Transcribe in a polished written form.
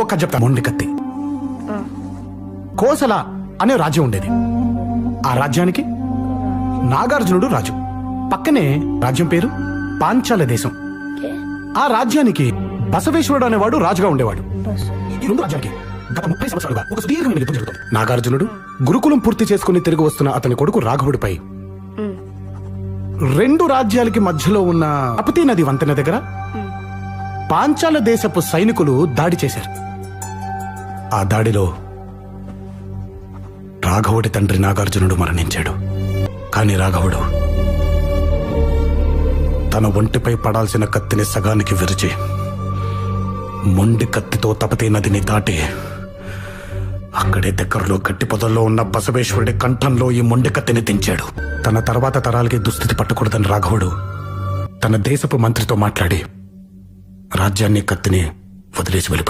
ఒక చెప్తా. మొండి కత్తి. కోసల అనే రాజ్యం ఉండేది. ఆ రాజ్యానికి నాగార్జునుడు రాజు. పక్కనే రాజ్యం పేరు పాంచాల దేశం. ఆ రాజ్యానికి బసవేశ్వరుడు అనేవాడు రాజుగా ఉండేవాడు. ఈ రెండు రాజ్యానికి గత 30 సంవత్సరాలుగా ఒక సుదీర్ఘమైన యుద్ధం జరుగుతుంది. నాగార్జునుడు గురుకులం పూర్తి చేసుకుని తిరిగి వస్తున్న అతని కొడుకు రాఘవుడిపై రెండు రాజ్యాలకి మధ్యలో ఉన్న తపతీ నది వంతెన దగ్గర పాంచాల దేశపు సైనికులు దాడి చేశారు. ఆ దాడిలో రాఘవుడి తండ్రి నాగార్జునుడు మరణించాడు. కాని రాఘవుడు తన ఒంటిపై పడాల్సిన కత్తిని సగానికి విరిచి మొండి కత్తితో తపతీ నదిని దాటి అక్కడే దగ్గరలో గట్టి పొదల్లో ఉన్న బసవేశ్వరుడి కంఠంలో ఈ మొండి కత్తిని దించాడు. తన తర్వాత తరాలకి దుస్థితి పట్టకూడదని రాఘవుడు తన దేశపు మంత్రితో మాట్లాడి రాజ్యాన్ని కత్తిని వదిలేసి వెళ్ళిపోయాడు.